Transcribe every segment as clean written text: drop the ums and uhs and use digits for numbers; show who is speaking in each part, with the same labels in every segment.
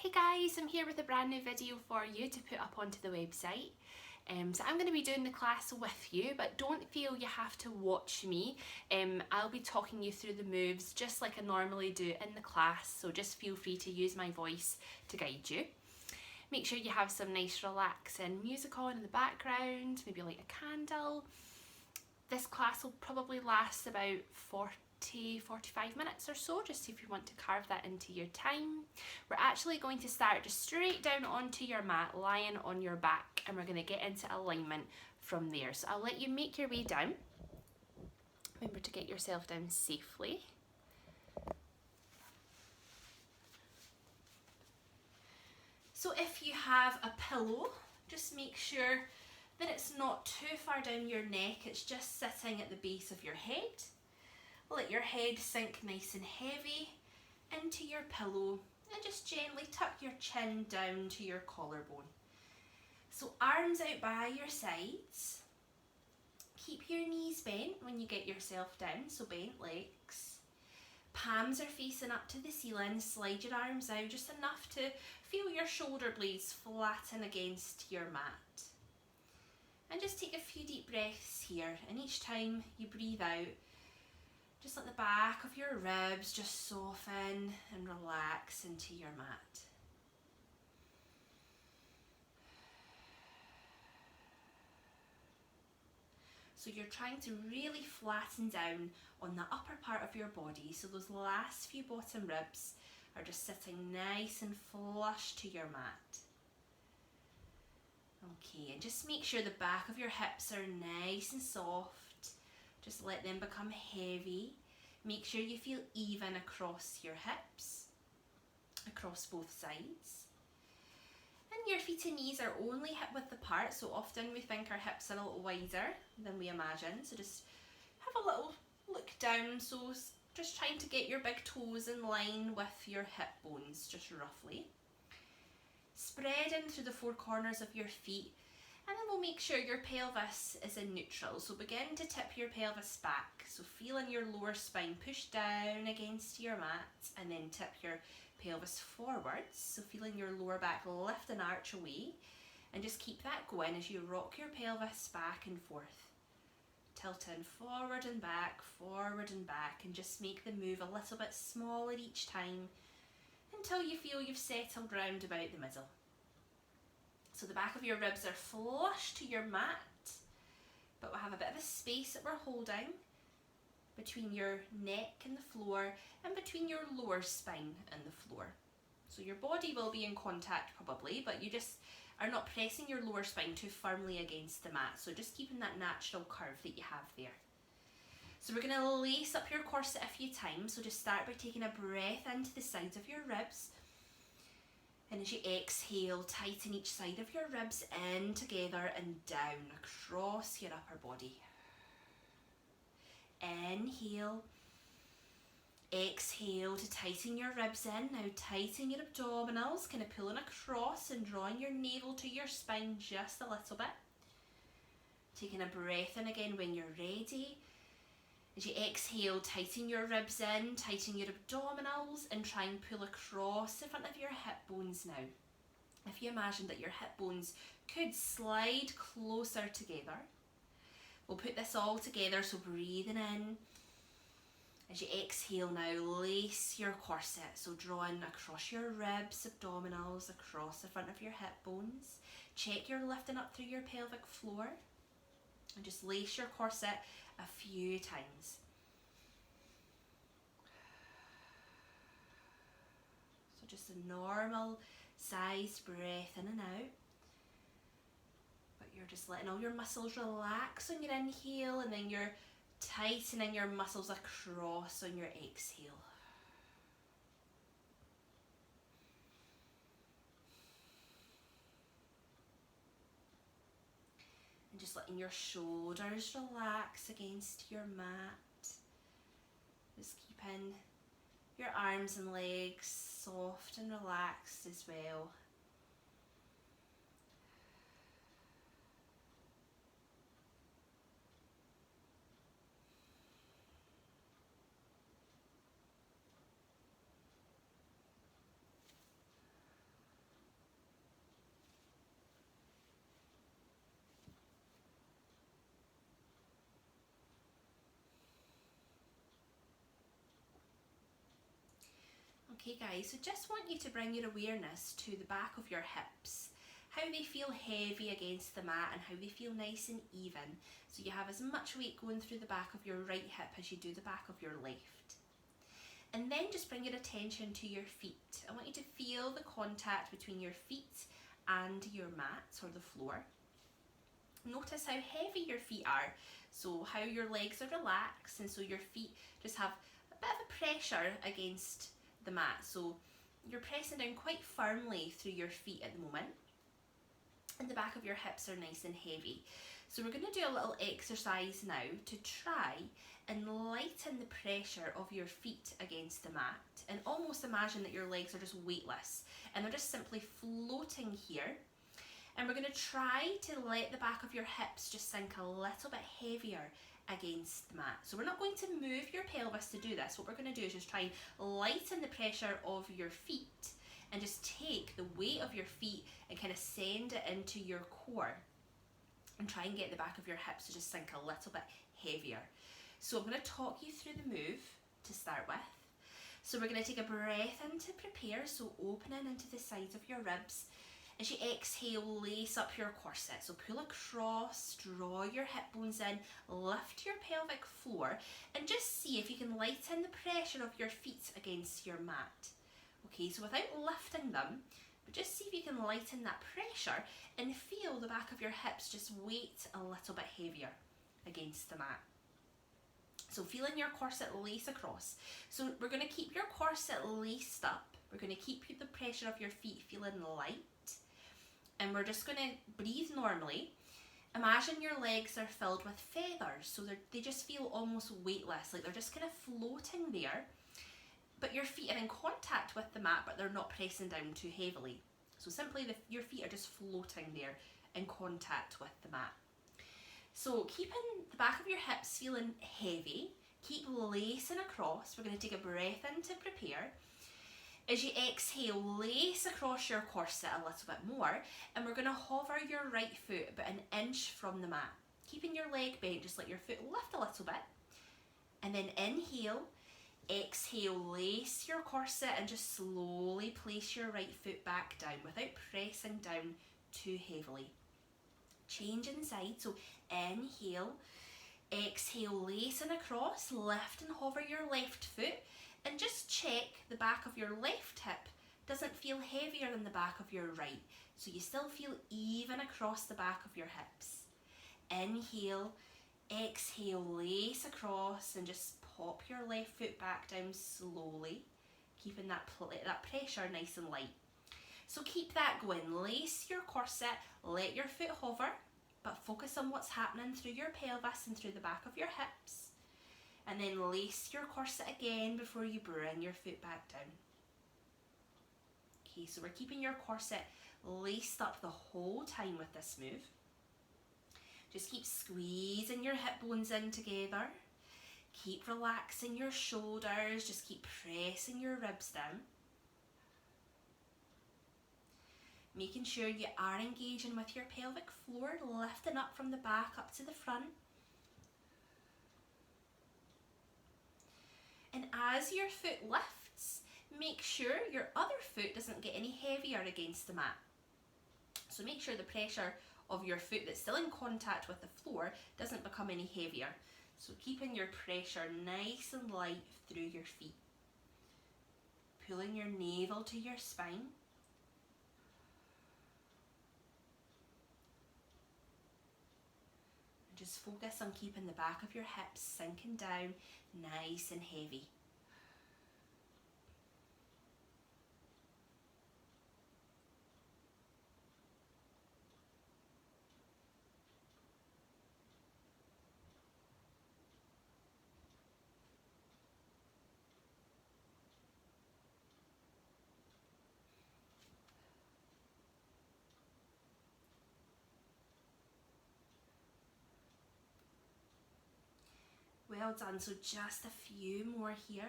Speaker 1: Hey guys, I'm here with a brand new video for you to put up onto the website. So I'm going to be doing the class with you, but don't feel you have to watch me. I'll be talking you through the moves just like I normally do in the class, so just feel free to use my voice to guide you. Make sure you have some nice relaxing music on in the background, maybe light a candle. This class will probably last about 45 minutes or so, just if you want to carve that into your time. We're actually going to start just straight down onto your mat, lying on your back, and we're going to get into alignment from there. So I'll let you make your way down. Remember to get yourself down safely. So if you have a pillow, just make sure that it's not too far down your neck, it's just sitting at the base of your head. Let your head sink nice and heavy into your pillow and just gently tuck your chin down to your collarbone. So arms out by your sides. Keep your knees bent when you get yourself down, so bent legs. Palms are facing up to the ceiling, slide your arms out just enough to feel your shoulder blades flatten against your mat. And just take a few deep breaths here, and each time you breathe out, just let the back of your ribs just soften and relax into your mat. So you're trying to really flatten down on the upper part of your body, so those last few bottom ribs are just sitting nice and flush to your mat. Okay, and just make sure the back of your hips are nice and soft. Just let them become heavy. Make sure you feel even across your hips, across both sides. And your feet and knees are only hip width apart, so often we think our hips are a little wider than we imagine. So just have a little look down, so just trying to get your big toes in line with your hip bones, just roughly. Spread in through the four corners of your feet, and then we'll make sure your pelvis is in neutral. So begin to tip your pelvis back. So feeling your lower spine push down against your mat, and then tip your pelvis forwards. So feeling your lower back lift and arch away, and just keep that going as you rock your pelvis back and forth. Tilting forward and back, and just make the move a little bit smaller each time until you feel you've settled round about the middle. So the back of your ribs are flush to your mat, but we'll have a bit of a space that we're holding between your neck and the floor, and between your lower spine and the floor. So your body will be in contact probably, but you just are not pressing your lower spine too firmly against the mat. So just keeping that natural curve that you have there. So we're going to lace up your corset a few times. So just start by taking a breath into the sides of your ribs. And as you exhale, tighten each side of your ribs in together and down across your upper body. Inhale. Exhale to tighten your ribs in. Now tighten your abdominals, kind of pulling across and drawing your navel to your spine just a little bit. Taking a breath in again when you're ready. As you exhale, tighten your ribs in, tighten your abdominals, and try and pull across the front of your hip bones now. If you imagine that your hip bones could slide closer together, we'll put this all together, so breathing in. As you exhale now, lace your corset, so drawing across your ribs, abdominals, across the front of your hip bones. Check you're lifting up through your pelvic floor, and just lace your corset a few times. So just a normal sized breath in and out. But you're just letting all your muscles relax on your inhale, and then you're tightening your muscles across on your exhale. And just letting your shoulders relax against your mat. Just keeping your arms and legs soft and relaxed as well. Okay guys, so just want you to bring your awareness to the back of your hips, how they feel heavy against the mat and how they feel nice and even. So you have as much weight going through the back of your right hip as you do the back of your left. And then just bring your attention to your feet. I want you to feel the contact between your feet and your mat or the floor. Notice how heavy your feet are, so how your legs are relaxed, and so your feet just have a bit of a pressure against the mat. So you're pressing down quite firmly through your feet at the moment, and the back of your hips are nice and heavy. So we're going to do a little exercise now to try and lighten the pressure of your feet against the mat, and almost imagine that your legs are just weightless and they're just simply floating here. And we're going to try to let the back of your hips just sink a little bit heavier against the mat. So we're not going to move your pelvis to do this. What we're going to do is just try and lighten the pressure of your feet and just take the weight of your feet and kind of send it into your core and try and get the back of your hips to just sink a little bit heavier. So I'm going to talk you through the move to start with. So we're going to take a breath in to prepare, so opening into the sides of your ribs. As you exhale, lace up your corset. So pull across, draw your hip bones in, lift your pelvic floor, and just see if you can lighten the pressure of your feet against your mat. Okay, so without lifting them, but just see if you can lighten that pressure and feel the back of your hips just weight a little bit heavier against the mat. So feeling your corset lace across. So we're going to keep your corset laced up. We're going to keep the pressure of your feet feeling light. And we're just going to breathe normally. Imagine your legs are filled with feathers, so they just feel almost weightless, like they're just kind of floating there. But your feet are in contact with the mat, but they're not pressing down too heavily. So simply your feet are just floating there in contact with the mat. So keeping the back of your hips feeling heavy, keep lacing across. We're going to take a breath in to prepare. As you exhale, lace across your corset a little bit more, and we're going to hover your right foot about an inch from the mat. Keeping your leg bent, just let your foot lift a little bit. And then inhale, exhale, lace your corset and just slowly place your right foot back down without pressing down too heavily. Change inside, so inhale, exhale, lacing across, lift and hover your left foot. And just check the back of your left hip doesn't feel heavier than the back of your right. So you still feel even across the back of your hips. Inhale, exhale, lace across and just pop your left foot back down slowly, keeping that pressure nice and light. So keep that going. Lace your corset, let your foot hover, but focus on what's happening through your pelvis and through the back of your hips. And then lace your corset again before you bring your foot back down. Okay, so we're keeping your corset laced up the whole time with this move. Just keep squeezing your hip bones in together. Keep relaxing your shoulders. Just keep pressing your ribs down. Making sure you are engaging with your pelvic floor, lifting up from the back up to the front. And as your foot lifts, make sure your other foot doesn't get any heavier against the mat. So make sure the pressure of your foot that's still in contact with the floor doesn't become any heavier. So keeping your pressure nice and light through your feet. Pulling your navel to your spine. And just focus on keeping the back of your hips sinking down nice and heavy. Well done, so just a few more here.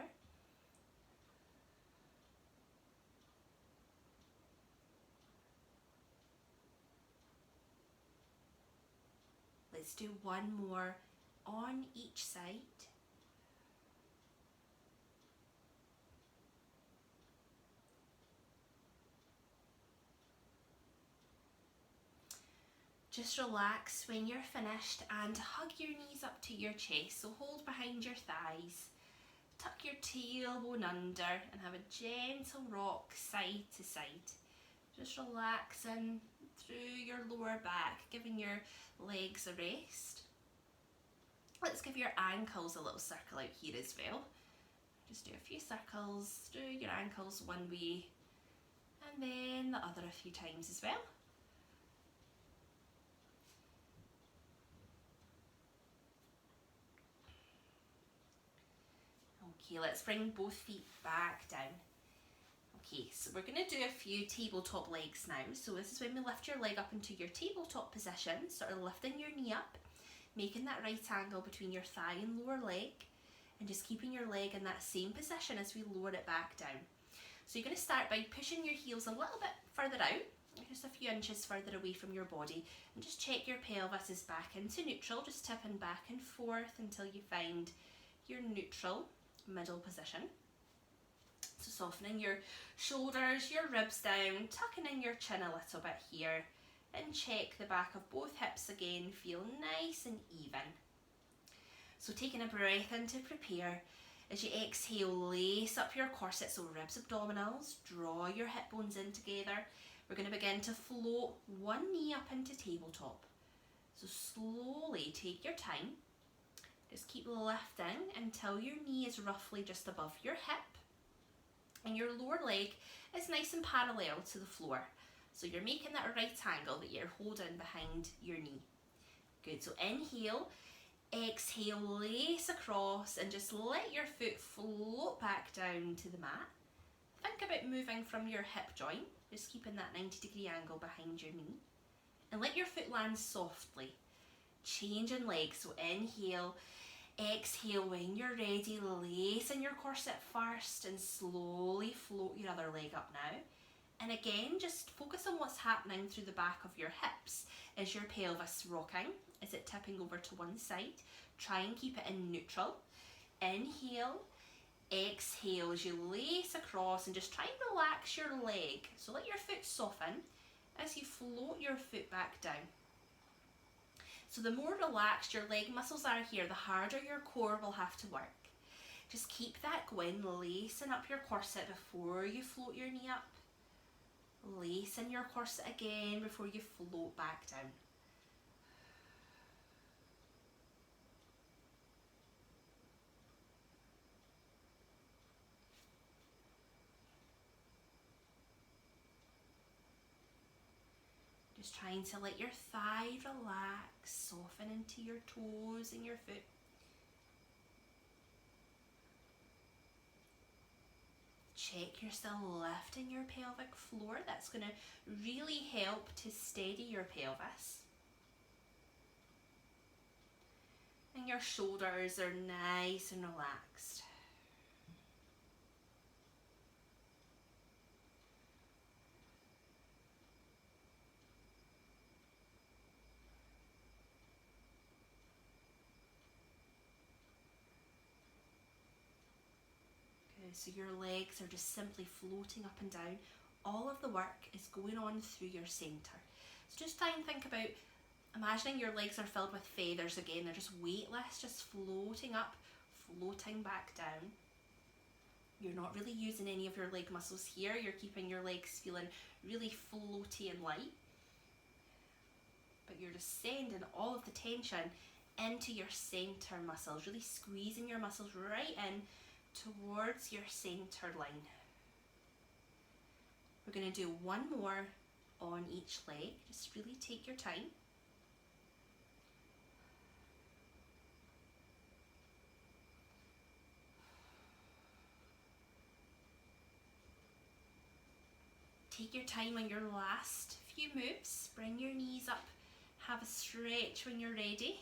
Speaker 1: Let's do one more on each side. Just relax when you're finished and hug your knees up to your chest. So hold behind your thighs, tuck your tailbone under and have a gentle rock side to side. Just relaxing through your lower back, giving your legs a rest. Let's give your ankles a little circle out here as well. Just do a few circles through your ankles one way and then the other a few times as well. Okay, let's bring both feet back down. Okay, so we're going to do a few tabletop legs now. So this is when we lift your leg up into your tabletop position, sort of lifting your knee up, making that right angle between your thigh and lower leg, and just keeping your leg in that same position as we lower it back down. So you're going to start by pushing your heels a little bit further out, just a few inches further away from your body, and just check your pelvis is back into neutral, just tipping back and forth until you find your neutral middle position. So softening your shoulders, your ribs down, tucking in your chin a little bit here, and check the back of both hips again, feel nice and even. So taking a breath in to prepare. As you exhale, lace up your corset, so ribs, abdominals, draw your hip bones in together. We're going to begin to float one knee up into tabletop. So slowly take your time. Just keep lifting until your knee is roughly just above your hip and your lower leg is nice and parallel to the floor. So you're making that right angle that you're holding behind your knee. Good, so inhale, exhale, lace across and just let your foot float back down to the mat. Think about moving from your hip joint, just keeping that 90-degree angle behind your knee. And let your foot land softly. Changing legs, so inhale, exhale when you're ready, lace in your corset first and slowly float your other leg up now. And again, just focus on what's happening through the back of your hips. Is your pelvis rocking? Is it tipping over to one side? Try and keep it in neutral. Inhale, exhale as you lace across and just try and relax your leg. So let your foot soften as you float your foot back down. So the more relaxed your leg muscles are here, the harder your core will have to work. Just keep that going, lacing up your corset before you float your knee up. Lace in your corset again before you float back down. Just trying to let your thigh relax, soften into your toes and your foot. Check you're still lifting your pelvic floor. That's going to really help to steady your pelvis. And your shoulders are nice and relaxed. So your legs are just simply floating up and down. All of the work is going on through your centre. So just try and think about imagining your legs are filled with feathers again. They're just weightless, just floating up, floating back down. You're not really using any of your leg muscles here. You're keeping your legs feeling really floaty and light. But you're just sending all of the tension into your centre muscles, really squeezing your muscles right in towards your centre line. We're going to do one more on each leg. Just really take your time. Take your time on your last few moves. Bring your knees up. Have a stretch when you're ready.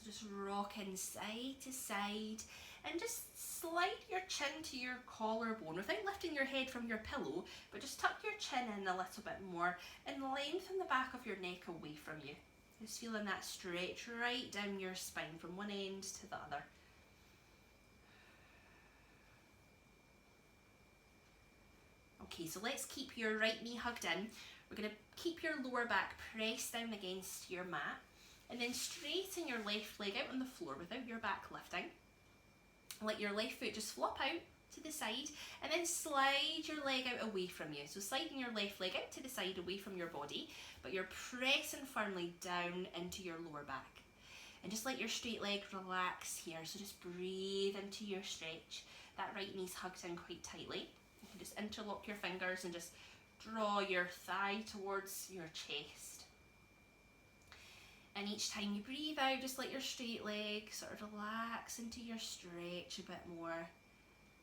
Speaker 1: Just rocking side to side and just slide your chin to your collarbone without lifting your head from your pillow, but just tuck your chin in a little bit more and lengthen the back of your neck away from you. Just feeling that stretch right down your spine from one end to the other. Okay, so let's keep your right knee hugged in. We're going to keep your lower back pressed down against your mat, and then straighten your left leg out on the floor without your back lifting. Let your left foot just flop out to the side, and then slide your leg out away from you. So sliding your left leg out to the side away from your body, but you're pressing firmly down into your lower back. And just let your straight leg relax here. So just breathe into your stretch. That right knee's hugged in quite tightly. You can just interlock your fingers and just draw your thigh towards your chest. And each time you breathe out, just let your straight leg sort of relax into your stretch a bit more.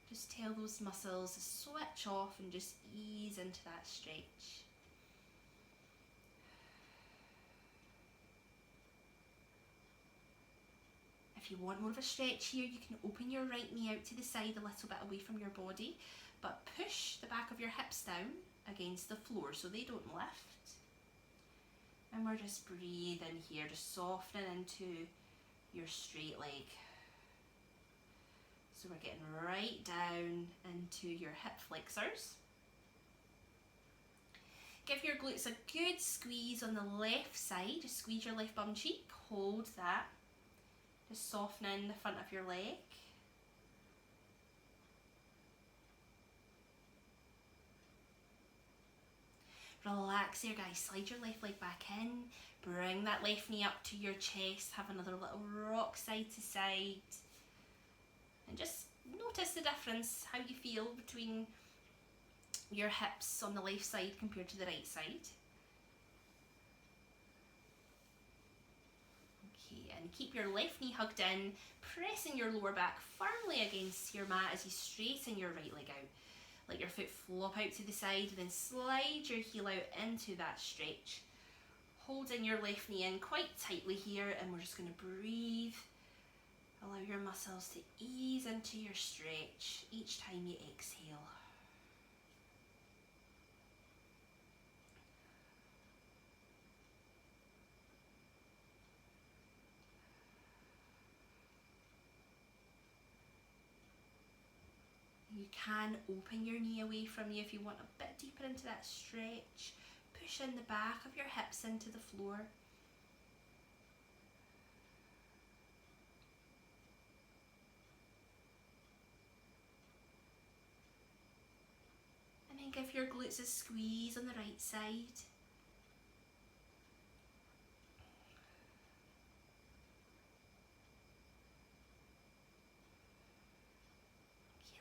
Speaker 1: Just tell those muscles to switch off and just ease into that stretch. If you want more of a stretch here, you can open your right knee out to the side a little bit away from your body, but push the back of your hips down against the floor so they don't lift. And we're just breathing here, just softening into your straight leg. So we're getting right down into your hip flexors. Give your glutes a good squeeze on the left side. Just squeeze your left bum cheek, hold that. Just softening the front of your leg. Relax here, guys. Slide your left leg back in. Bring that left knee up to your chest. Have another little rock side to side. And just notice the difference, how you feel between your hips on the left side compared to the right side. Okay, and keep your left knee hugged in, pressing your lower back firmly against your mat as you straighten your right leg out. Let your foot flop out to the side and then slide your heel out into that stretch. Holding your left knee in quite tightly here, and we're just going to breathe. Allow your muscles to ease into your stretch each time you exhale. You can open your knee away from you if you want a bit deeper into that stretch. Push in the back of your hips into the floor. And then give your glutes a squeeze on the right side.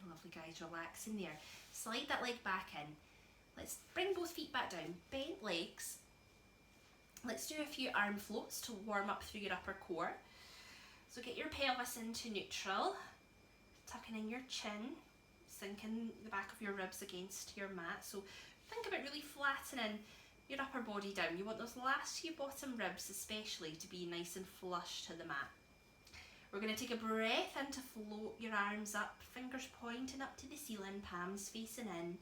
Speaker 1: Lovely, guys, relax in there. Slide that leg back in. Let's bring both feet back down, bent legs. Let's do a few arm floats to warm up through your upper core. So get your pelvis into neutral, tucking in your chin, sinking the back of your ribs against your mat. So think about really flattening your upper body down. You want those last few bottom ribs especially to be nice and flush to the mat. We're going to take a breath in to float your arms up, fingers pointing up to the ceiling, palms facing in.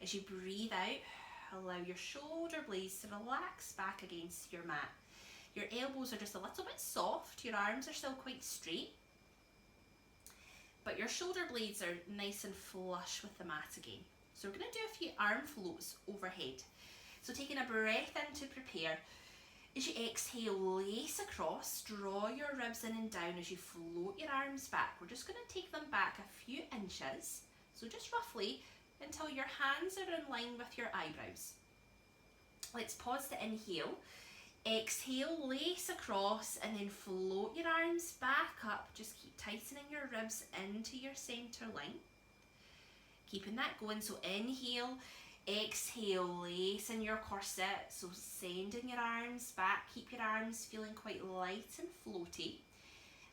Speaker 1: As you breathe out, allow your shoulder blades to relax back against your mat. Your elbows are just a little bit soft, your arms are still quite straight, but your shoulder blades are nice and flush with the mat again. So we're going to do a few arm floats overhead. So taking a breath in to prepare. As you exhale, lace across, draw your ribs in and down as you float your arms back. We're just going to take them back a few inches, so just roughly until your hands are in line with your eyebrows. Let's pause to inhale. Exhale, lace across, and then float your arms back up. Just keep tightening your ribs into your center line. Keeping that going, so inhale. Exhale, lace in your corset, so sending your arms back, keep your arms feeling quite light and floaty,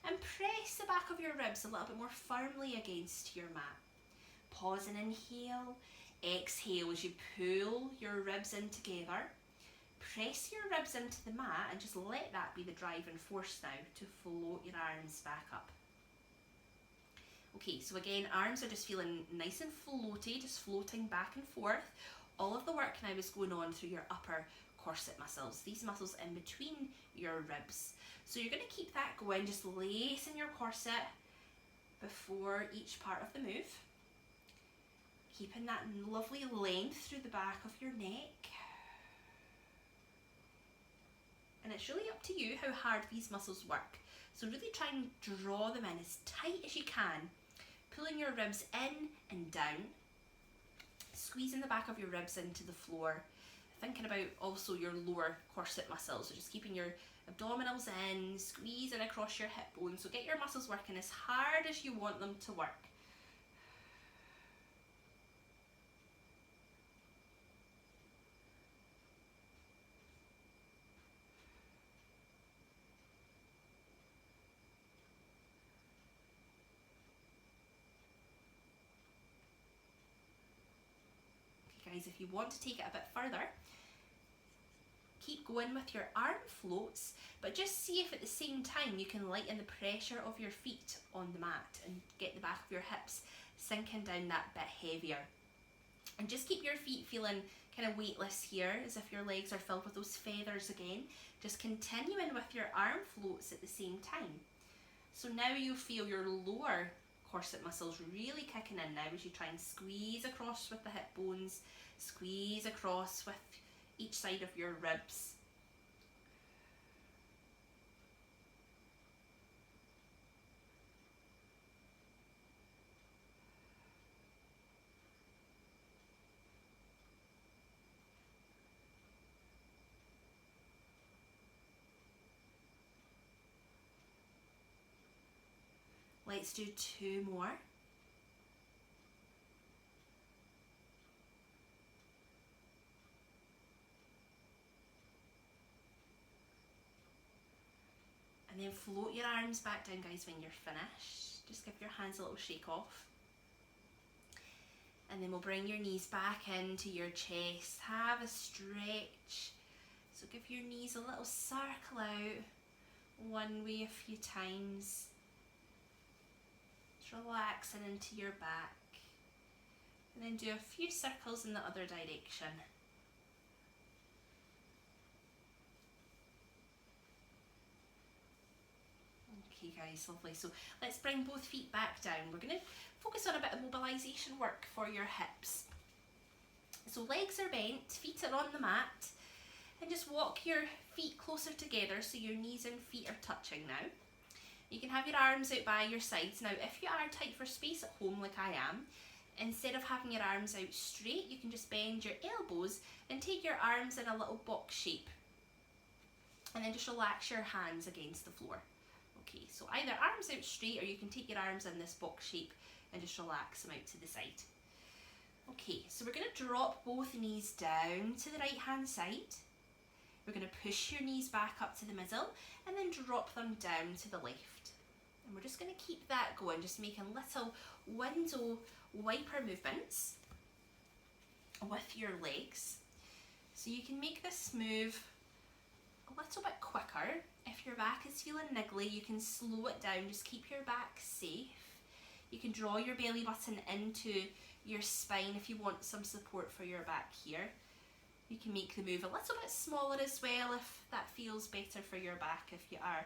Speaker 1: and press the back of your ribs a little bit more firmly against your mat. Pause and inhale, exhale as you pull your ribs in together, press your ribs into the mat and just let that be the driving force now to float your arms back up. Okay, so again, arms are just feeling nice and floaty, just floating back and forth. All of the work now is going on through your upper corset muscles, these muscles in between your ribs. So you're going to keep that going, just lacing your corset before each part of the move. Keeping that lovely length through the back of your neck. And it's really up to you how hard these muscles work. So really try and draw them in as tight as you can. Pulling your ribs in and down. Squeezing the back of your ribs into the floor. Thinking about also your lower corset muscles. So just keeping your abdominals in, squeezing across your hip bones. So get your muscles working as hard as you want them to work. Guys, if you want to take it a bit further, keep going with your arm floats, but just see if at the same time you can lighten the pressure of your feet on the mat and get the back of your hips sinking down that bit heavier. And just keep your feet feeling kind of weightless here, as if your legs are filled with those feathers again. Just continuing with your arm floats at the same time. So now you feel your lower corset muscles really kicking in now as you try and squeeze across with the hip bones, squeeze across with each side of your ribs. Let's do 2 more. And then float your arms back down, guys, when you're finished. Just give your hands a little shake off. And then we'll bring your knees back into your chest. Have a stretch. So give your knees a little circle out one way a few times. Just relaxing into your back. And then do a few circles in the other direction. Okay guys, lovely. So let's bring both feet back down. We're going to focus on a bit of mobilisation work for your hips. So legs are bent, feet are on the mat, and just walk your feet closer together so your knees and feet are touching now. You can have your arms out by your sides. Now if you are tight for space at home like I am, instead of having your arms out straight, you can just bend your elbows and take your arms in a little box shape. And then just relax your hands against the floor. Okay, so either arms out straight, or you can take your arms in this box shape and just relax them out to the side. Okay, so we're going to drop both knees down to the right hand side. We're going to push your knees back up to the middle and then drop them down to the left. And we're just going to keep that going, just making little window wiper movements with your legs. So you can make this move a little bit quicker. If your back is feeling niggly, you can slow it down, just keep your back safe. You can draw your belly button into your spine if you want some support for your back here. You can make the move a little bit smaller as well if that feels better for your back, if you are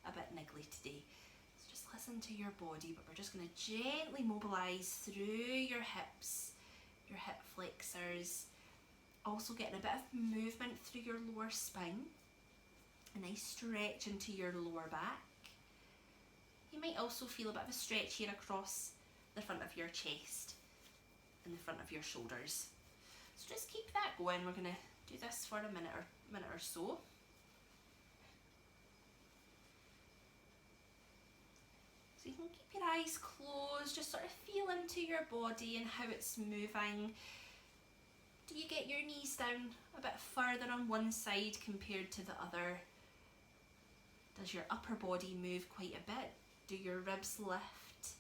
Speaker 1: a bit niggly today. So just listen to your body, but we're just going to gently mobilise through your hips, your hip flexors. Also getting a bit of movement through your lower spine. A nice stretch into your lower back. You might also feel a bit of a stretch here across the front of your chest and the front of your shoulders. So just keep that going. We're going to do this for a minute or so. So you can keep your eyes closed, just sort of feel into your body and how it's moving. Do you get your knees down a bit further on one side compared to the other? Does your upper body move quite a bit? Do your ribs lift?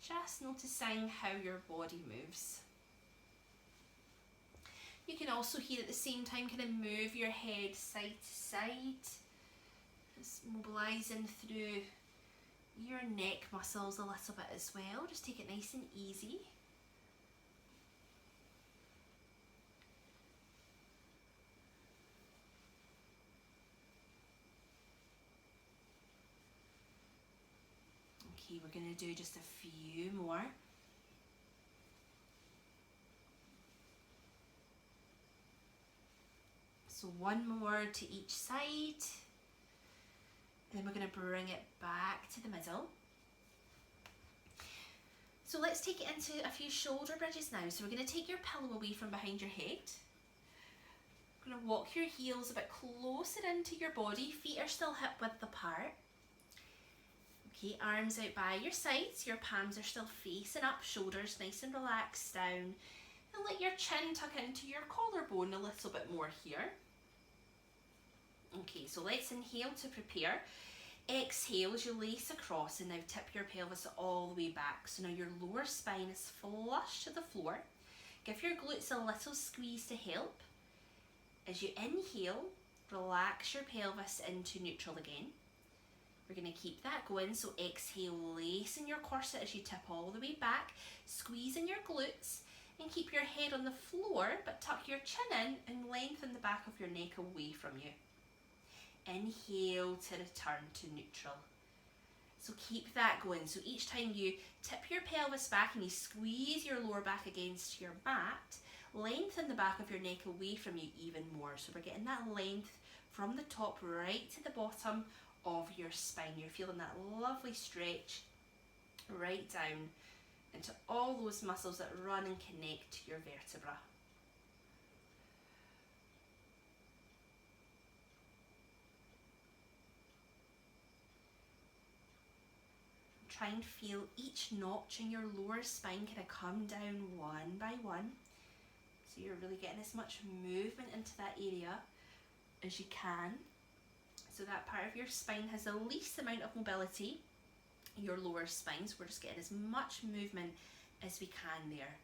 Speaker 1: Just noticing how your body moves. You can also here at the same time kind of move your head side to side. Just mobilising through your neck muscles a little bit as well. Just take it nice and easy. Okay, we're going to do just a few more. So one more to each side. Then we're going to bring it back to the middle. So let's take it into a few shoulder bridges now. So we're going to take your pillow away from behind your head. We're going to walk your heels a bit closer into your body. Feet are still hip width apart. Okay, arms out by your sides. Your palms are still facing up, shoulders nice and relaxed down. And let your chin tuck into your collarbone a little bit more here. Okay, so let's inhale to prepare. Exhale as you lace across and now tip your pelvis all the way back. So now your lower spine is flush to the floor. Give your glutes a little squeeze to help. As you inhale, relax your pelvis into neutral again. We're going to keep that going. So exhale, lacing your corset as you tip all the way back, squeezing your glutes, and keep your head on the floor, but tuck your chin in and lengthen the back of your neck away from you. Inhale to return to neutral. So keep that going. So each time you tip your pelvis back and you squeeze your lower back against your mat, lengthen the back of your neck away from you even more. So we're getting that length from the top right to the bottom of your spine. You're feeling that lovely stretch right down into all those muscles that run and connect to your vertebra. Try and feel each notch in your lower spine kind of come down one by one. So you're really getting as much movement into that area as you can. So that part of your spine has the least amount of mobility, your lower spine. So we're just getting as much movement as we can there.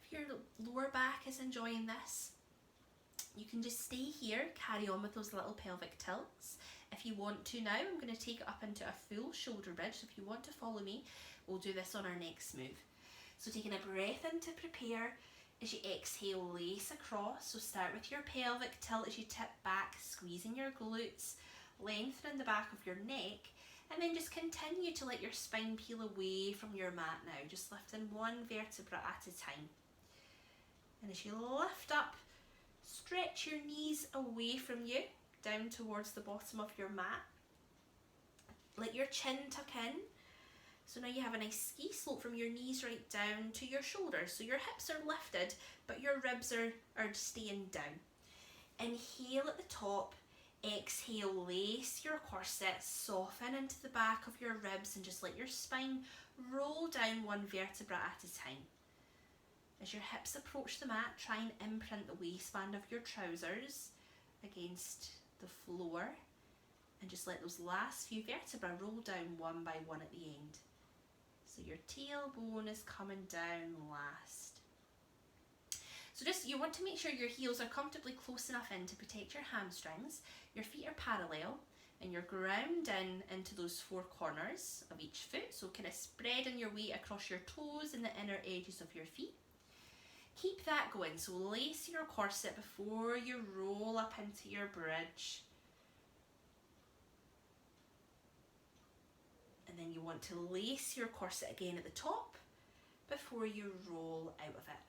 Speaker 1: If your lower back is enjoying this, you can just stay here, carry on with those little pelvic tilts. If you want to now, I'm going to take it up into a full shoulder bridge. So if you want to follow me, we'll do this on our next move. So taking a breath in to prepare. As you exhale, lace across. So start with your pelvic tilt as you tip back, squeezing your glutes, lengthening the back of your neck, and then just continue to let your spine peel away from your mat now, just lifting one vertebra at a time. And as you lift up, stretch your knees away from you, down towards the bottom of your mat. Let your chin tuck in. So now you have a nice ski slope from your knees right down to your shoulders. So your hips are lifted, but your ribs are staying down. Inhale at the top. Exhale, lace your corset, soften into the back of your ribs and just let your spine roll down one vertebra at a time. As your hips approach the mat, try and imprint the waistband of your trousers against the floor and just let those last few vertebrae roll down one by one at the end. So your tailbone is coming down last. So just, you want to make sure your heels are comfortably close enough in to protect your hamstrings. Your feet are parallel and you're ground into those four corners of each foot. So kind of spreading your weight across your toes and the inner edges of your feet. Keep that going. So lace your corset before you roll up into your bridge. And then you want to lace your corset again at the top before you roll out of it.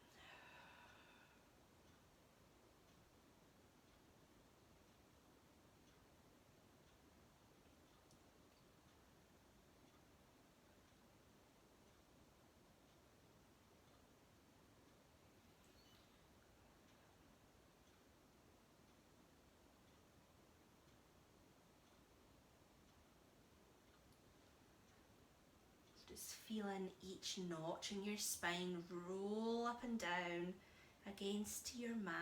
Speaker 1: Just feeling each notch in your spine roll up and down against your mat.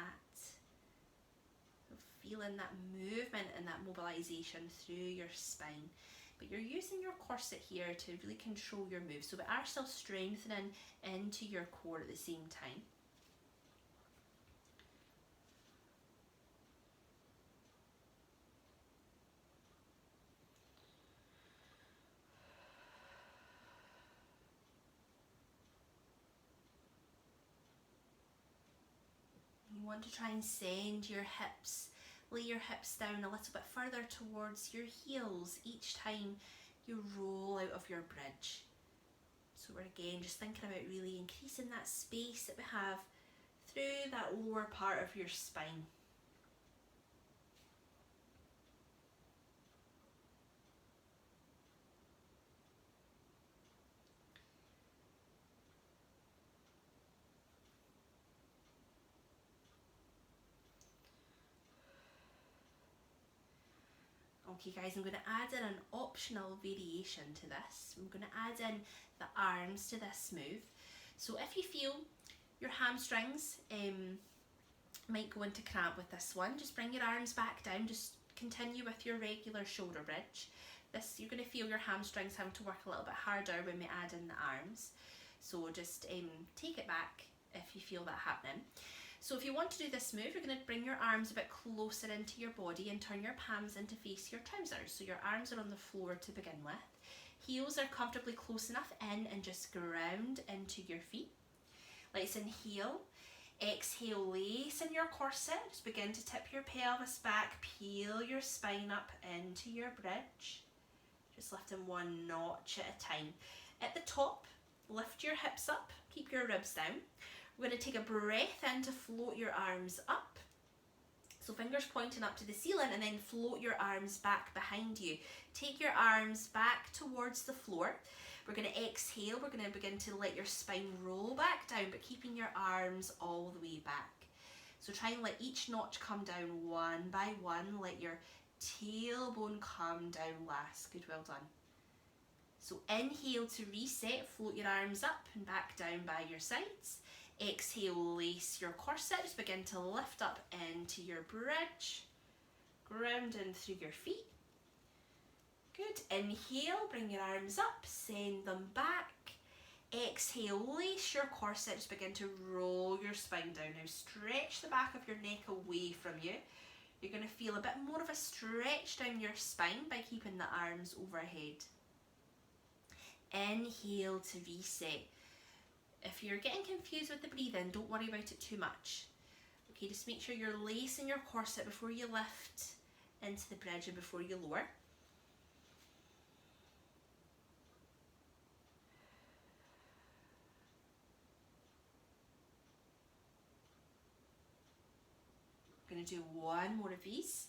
Speaker 1: So feeling that movement and that mobilization through your spine. But you're using your corset here to really control your move. So we are still strengthening into your core at the same time. want to try and send your hips, lay your hips down a little bit further towards your heels each time you roll out of your bridge. So we're again just thinking about really increasing that space that we have through that lower part of your spine. Okay guys, I'm going to add in an optional variation to this. I'm going to add in the arms to this move. So if you feel your hamstrings might go into cramp with this one, just bring your arms back down, just continue with your regular shoulder bridge. This, you're going to feel your hamstrings having to work a little bit harder when we add in the arms. So just take it back if you feel that happening. So if you want to do this move, you're going to bring your arms a bit closer into your body and turn your palms in to face your trousers. So your arms are on the floor to begin with. Heels are comfortably close enough in and just ground into your feet. Let's inhale. Exhale, lace in your corset. Just begin to tip your pelvis back, peel your spine up into your bridge. Just lifting one notch at a time. At the top, lift your hips up, keep your ribs down. We're going to take a breath in to float your arms up. So fingers pointing up to the ceiling, and then float your arms back behind you. Take your arms back towards the floor. We're going to exhale. We're going to begin to let your spine roll back down, but keeping your arms all the way back. So try and let each notch come down one by one. Let your tailbone come down last. Good, well done. So inhale to reset. Float your arms up and back down by your sides. Exhale, lace your corset. Just begin to lift up into your bridge. Ground in through your feet. Good. Inhale, bring your arms up, send them back. Exhale, lace your corset. Just begin to roll your spine down. Now stretch the back of your neck away from you. You're going to feel a bit more of a stretch down your spine by keeping the arms overhead. Inhale to reset. If you're getting confused with the breathing, don't worry about it too much. Okay, just make sure you're lacing your corset before you lift into the bridge and before you lower. We're going to do one more of these.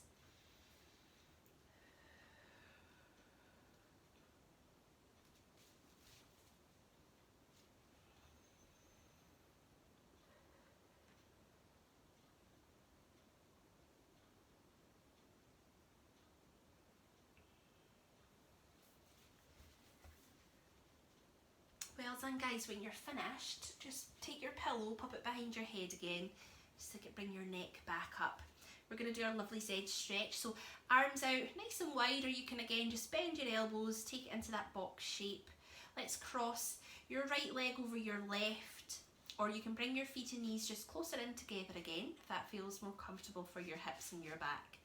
Speaker 1: Well done guys. When you're finished, just take your pillow, pop it behind your head again, just to bring your neck back up. We're going to do our lovely Z stretch. So arms out nice and wide, or you can again just bend your elbows, take it into that box shape. Let's cross your right leg over your left, or you can bring your feet and knees just closer in together again if that feels more comfortable for your hips and your back.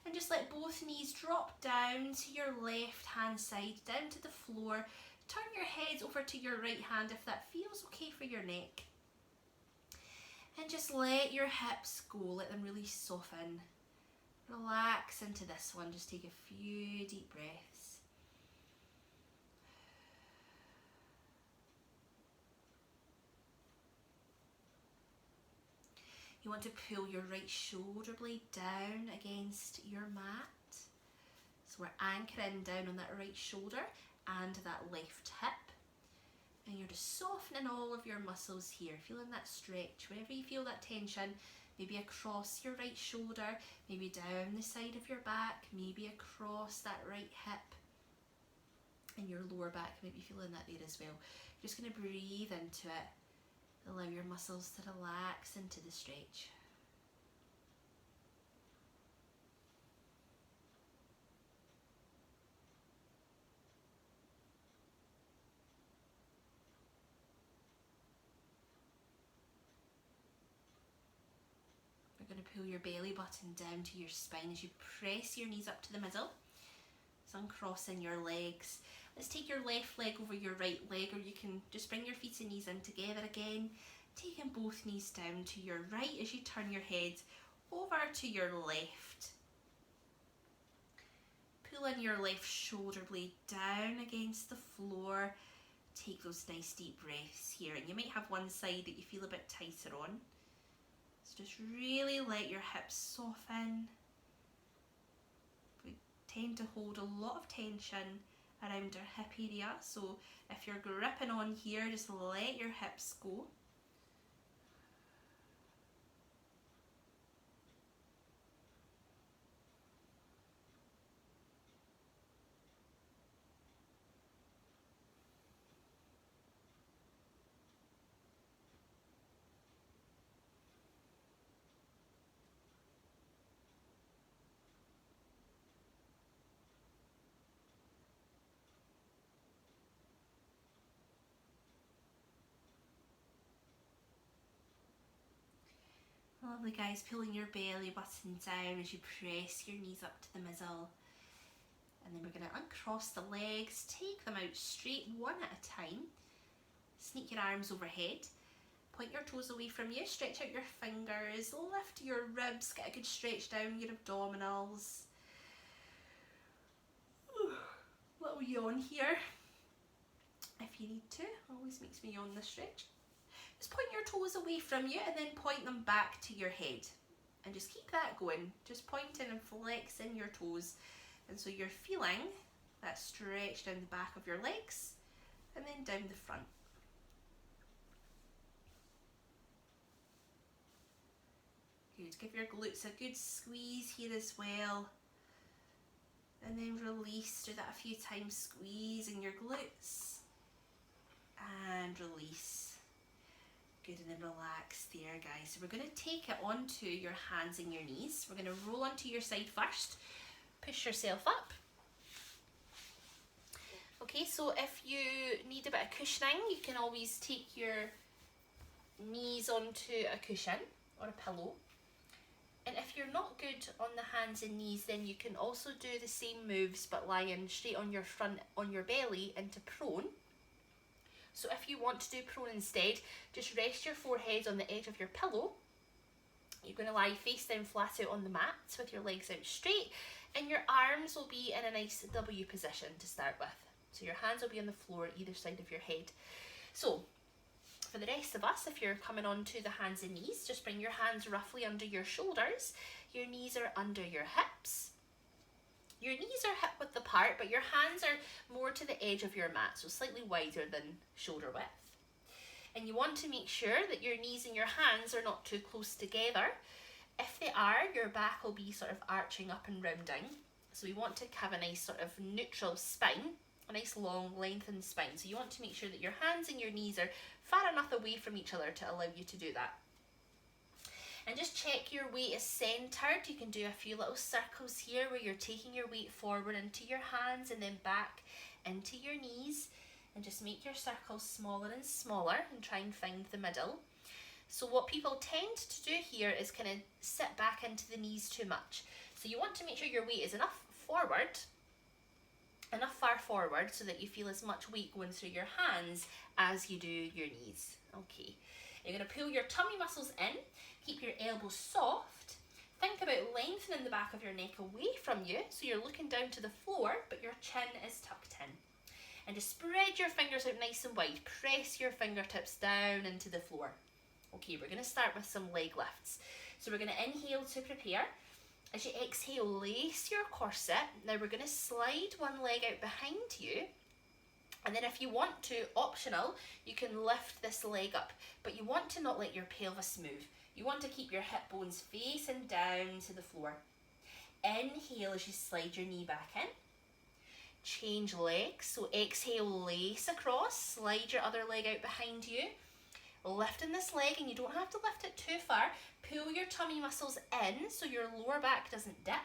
Speaker 1: And just let both knees drop down to your left hand side, down to the floor. Turn your head over to your right hand if that feels okay for your neck. And just let your hips go, let them really soften. Relax into this one, just take a few deep breaths. You want to pull your right shoulder blade down against your mat. So we're anchoring down on that right shoulder and that left hip. And you're just softening all of your muscles here, feeling that stretch. Wherever you feel that tension, maybe across your right shoulder, maybe down the side of your back, maybe across that right hip. And your lower back, maybe feeling that there as well. You're just going to breathe into it. Allow your muscles to relax into the stretch. We're going to pull your belly button down to your spine as you press your knees up to the middle. So uncrossing your legs. Let's take your left leg over your right leg, or you can just bring your feet and knees in together again. Taking both knees down to your right as you turn your head over to your left. Pulling your left shoulder blade down against the floor. Take those nice deep breaths here, and you might have one side that you feel a bit tighter on. So just really let your hips soften. We tend to hold a lot of tension around our hip area, so if you're gripping on here, just let your hips go. Lovely guys, pulling your belly button down as you press your knees up to the middle. And then we're going to uncross the legs, take them out straight one at a time. Sneak your arms overhead. Point your toes away from you, stretch out your fingers, lift your ribs, get a good stretch down your abdominals. Little yawn here, if you need to, always makes me yawn this stretch. Just point your toes away from you and then point them back to your head. And just keep that going, just pointing and flexing your toes. And so you're feeling that stretch down the back of your legs and then down the front. Good, give your glutes a good squeeze here as well. And then release, do that a few times, squeezing your glutes. And release. Good, and then relax there guys. So we're going to take it onto your hands and your knees. We're going to roll onto your side first. Push yourself up. Okay, so if you need a bit of cushioning, you can always take your knees onto a cushion or a pillow. And if you're not good on the hands and knees, then you can also do the same moves but lying straight on your front, on your belly into prone. So if you want to do prone instead, just rest your forehead on the edge of your pillow. You're going to lie face down flat out on the mat with your legs out straight, and your arms will be in a nice W position to start with. So your hands will be on the floor either side of your head. So for the rest of us, if you're coming on to the hands and knees, just bring your hands roughly under your shoulders. Your knees are under your hips. Your knees are hip width apart, but your hands are more to the edge of your mat, so slightly wider than shoulder width. And you want to make sure that your knees and your hands are not too close together. If they are, your back will be sort of arching up and rounding. So we want to have a nice sort of neutral spine, a nice long lengthened spine. So you want to make sure that your hands and your knees are far enough away from each other to allow you to do that. And just check your weight is centered. You can do a few little circles here where you're taking your weight forward into your hands and then back into your knees. And just make your circles smaller and smaller and try and find the middle. So what people tend to do here is kind of sit back into the knees too much. So you want to make sure your weight is enough forward, enough far forward so that you feel as much weight going through your hands as you do your knees. Okay, you're going to pull your tummy muscles in, keep your elbows soft. Think about lengthening the back of your neck away from you so you're looking down to the floor but your chin is tucked in. And just spread your fingers out nice and wide. Press your fingertips down into the floor. Okay, we're going to start with some leg lifts. So we're going to inhale to prepare. As you exhale, lace your corset. Now we're going to slide one leg out behind you. And then if you want to, optional, you can lift this leg up. But you want to not let your pelvis move. You want to keep your hip bones facing down to the floor. Inhale as you slide your knee back in. Change legs, so exhale, lace across, slide your other leg out behind you, lifting this leg, and you don't have to lift it too far. Pull your tummy muscles in so your lower back doesn't dip,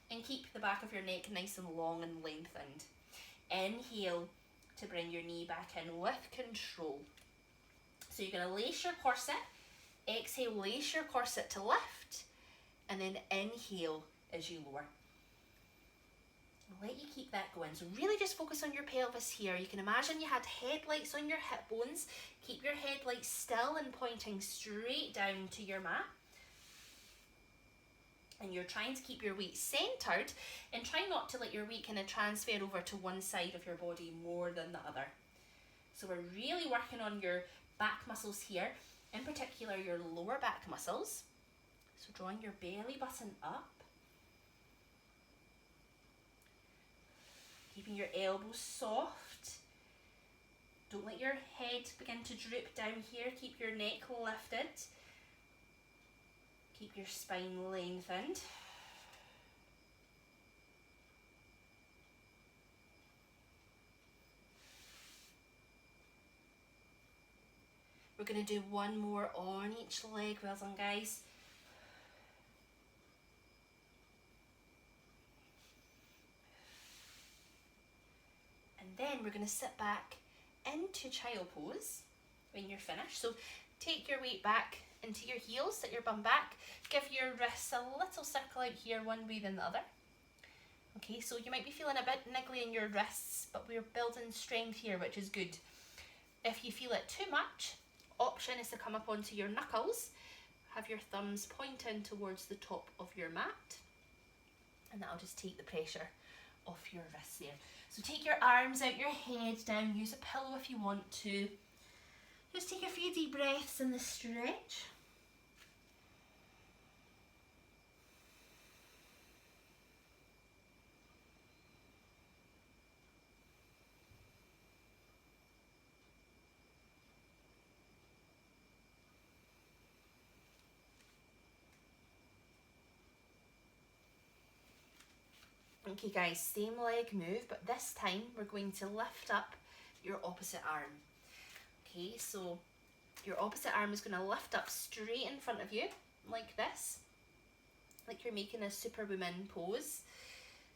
Speaker 1: and keep the back of your neck nice and long and lengthened. Inhale to bring your knee back in with control. So you're going to lace your corset, exhale, lace your corset to lift, and then inhale as you lower. I'll let you keep that going. So really just focus on your pelvis here. You can imagine you had headlights on your hip bones. Keep your headlights still and pointing straight down to your mat. And you're trying to keep your weight centered and try not to let your weight kind of transfer over to one side of your body more than the other. So we're really working on your back muscles here, in particular your lower back muscles. So drawing your belly button up. Keeping your elbows soft. Don't let your head begin to droop down here. Keep your neck lifted. Keep your spine lengthened. We're going to do one more on each leg. Well done, guys. And then we're going to sit back into child pose when you're finished. So take your weight back into your heels, sit your bum back, give your wrists a little circle out here, one way than the other. Okay, so you might be feeling a bit niggly in your wrists, but we're building strength here, which is good. If you feel it too much, option is to come up onto your knuckles, have your thumbs pointing towards the top of your mat, and that'll just take the pressure off your wrists there. So take your arms out, your head down, use a pillow if you want to. Just take a few deep breaths in the stretch. Okay guys, same leg move, but this time we're going to lift up your opposite arm. Okay, so your opposite arm is going to lift up straight in front of you, like this, like you're making a superwoman pose.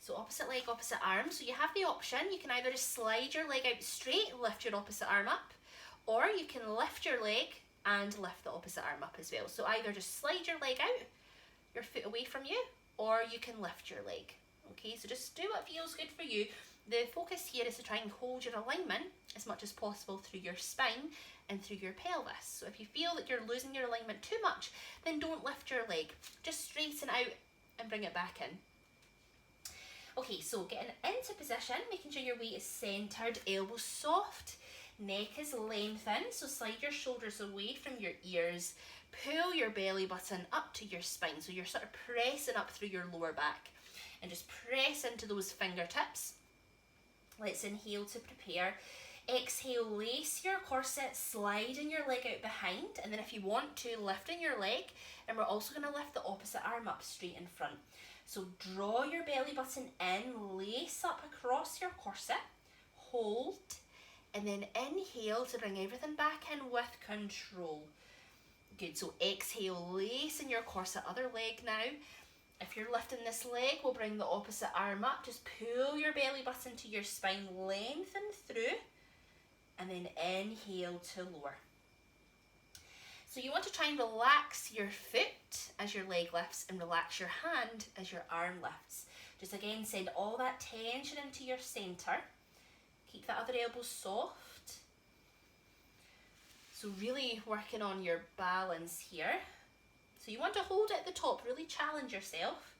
Speaker 1: So opposite leg, opposite arm. So you have the option, you can either just slide your leg out straight, lift your opposite arm up, or you can lift your leg and lift the opposite arm up as well. So either just slide your leg out, your foot away from you, or you can lift your leg. Okay, so just do what feels good for you. The focus here is to try and hold your alignment as much as possible through your spine and through your pelvis. So if you feel that you're losing your alignment too much, then don't lift your leg. Just straighten out and bring it back in. Okay, so getting into position, making sure your weight is centered, elbows soft, neck is lengthened, so slide your shoulders away from your ears, pull your belly button up to your spine, so you're sort of pressing up through your lower back, and just press into those fingertips. Let's inhale to prepare. Exhale, lace your corset, sliding your leg out behind, and then if you want to, lifting your leg, and we're also going to lift the opposite arm up straight in front. So draw your belly button in, lace up across your corset, hold, and then inhale to bring everything back in with control. Good, so exhale, lace in your corset, other leg now. If you're lifting this leg, we'll bring the opposite arm up. Just pull your belly button to your spine, lengthen through, and then inhale to lower. So you want to try and relax your foot as your leg lifts and relax your hand as your arm lifts. Just again, send all that tension into your center. Keep that other elbow soft. So really working on your balance here. So you want to hold it at the top, really challenge yourself.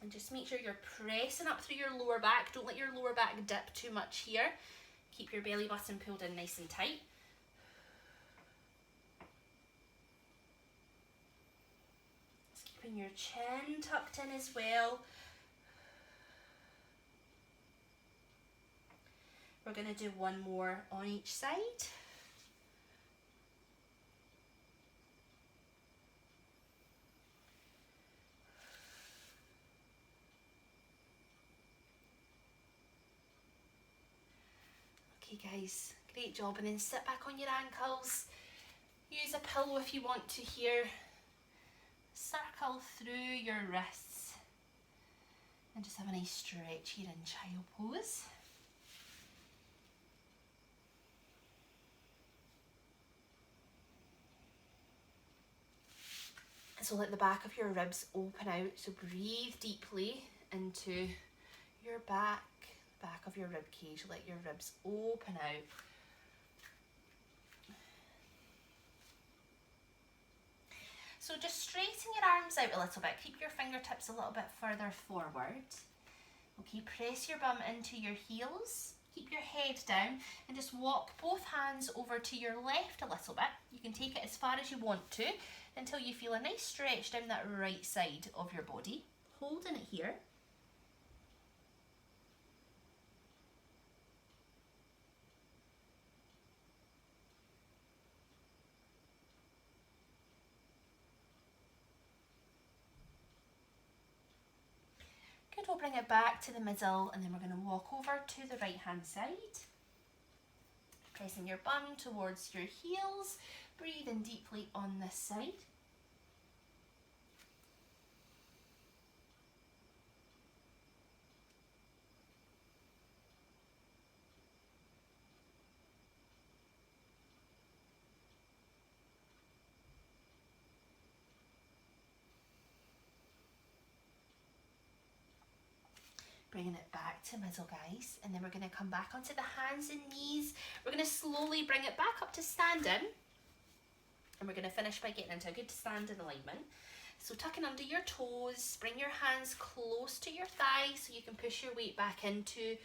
Speaker 1: And just make sure you're pressing up through your lower back. Don't let your lower back dip too much here. Keep your belly button pulled in nice and tight. Just keeping your chin tucked in as well. We're going to do one more on each side. Okay guys, great job, and then sit back on your ankles. Use a pillow if you want to here. Circle through your wrists and just have a nice stretch here in child pose. So let the back of your ribs open out, so breathe deeply into your back of your rib cage. Let your ribs open out. So just straighten your arms out a little bit. Keep your fingertips a little bit further forward. Okay, press your bum into your heels. Keep your head down and just walk both hands over to your left a little bit. You can take it as far as you want to until you feel a nice stretch down that right side of your body. Holding it here. Good, we'll bring it back to the middle and then we're going to walk over to the right hand side. Pressing your bum towards your heels, breathing deeply on this side. Bringing it back to middle, guys, and then we're going to come back onto the hands and knees. We're going to slowly bring it back up to standing, and we're going to finish by getting into a good standing alignment. So tucking under your toes, bring your hands close to your thighs so you can push your weight back into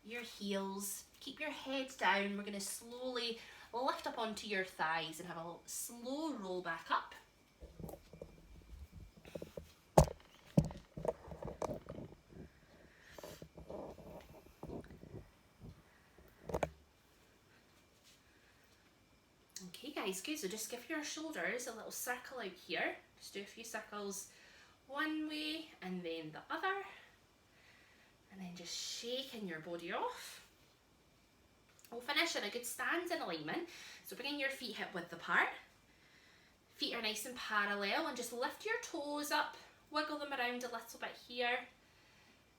Speaker 1: your heels. Keep your head down. We're going to slowly lift up onto your thighs and have a slow roll back up. Okay guys, good. So just give your shoulders a little circle out here. Just do a few circles one way and then the other. And then just shaking your body off. We'll finish in a good standing alignment. So bringing your feet hip width apart. Feet are nice and parallel, and just lift your toes up. Wiggle them around a little bit here.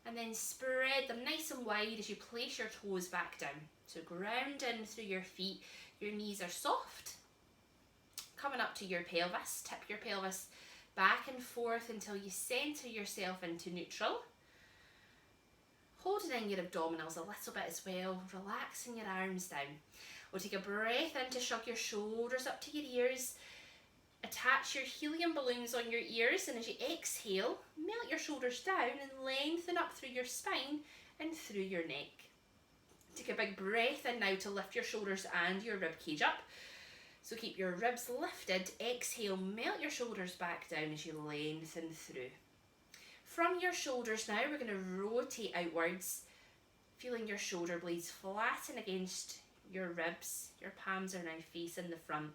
Speaker 1: And then spread them nice and wide as you place your toes back down. So ground in through your feet. Your knees are soft. Coming up to your pelvis. Tip your pelvis back and forth until you center yourself into neutral. Holding in your abdominals a little bit as well. Relaxing your arms down. We'll take a breath in to shrug your shoulders up to your ears. Attach your helium balloons on your ears, and as you exhale, melt your shoulders down and lengthen up through your spine and through your neck. Take a big breath in now to lift your shoulders and your rib cage up. So keep your ribs lifted. Exhale, melt your shoulders back down as you lengthen through. From your shoulders now, we're going to rotate outwards, feeling your shoulder blades flatten against your ribs. Your palms are now facing the front.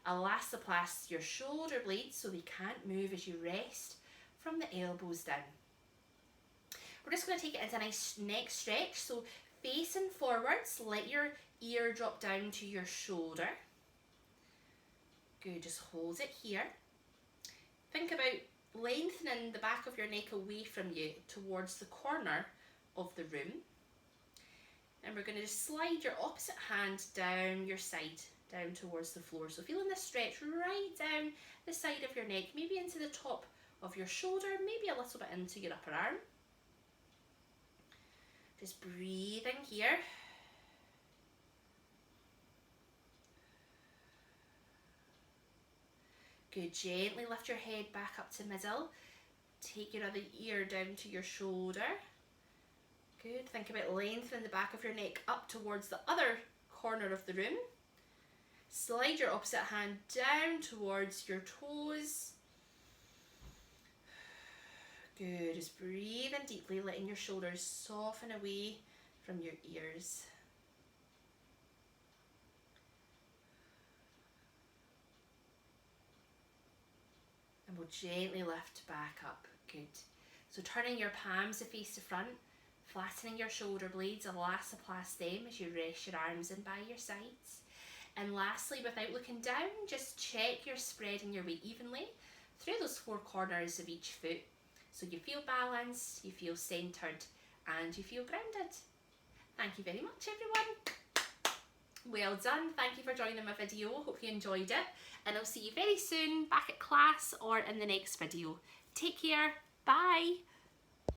Speaker 1: Elastoplast your shoulder blades so they can't move as you rest from the elbows down. We're just going to take it into a nice neck stretch. So facing forwards, let your ear drop down to your shoulder. Good, just hold it here. Think about lengthening the back of your neck away from you towards the corner of the room. And we're going to just slide your opposite hand down your side, down towards the floor. So feeling this stretch right down the side of your neck, maybe into the top of your shoulder, maybe a little bit into your upper arm. Just breathing here. Good, gently lift your head back up to middle. Take your other ear down to your shoulder. Good, think about lengthening the back of your neck up towards the other corner of the room. Slide your opposite hand down towards your toes. Good, just breathing deeply, letting your shoulders soften away from your ears. And we'll gently lift back up. Good. So turning your palms to face the front, flattening your shoulder blades, elastoplast them as you rest your arms in by your sides. And lastly, without looking down, just check you're spreading your weight evenly through those four corners of each foot. So you feel balanced, you feel centered, and you feel grounded. Thank you very much, everyone. Well done. Thank you for joining my video. Hope you enjoyed it. And I'll see you very soon back at class or in the next video. Take care. Bye.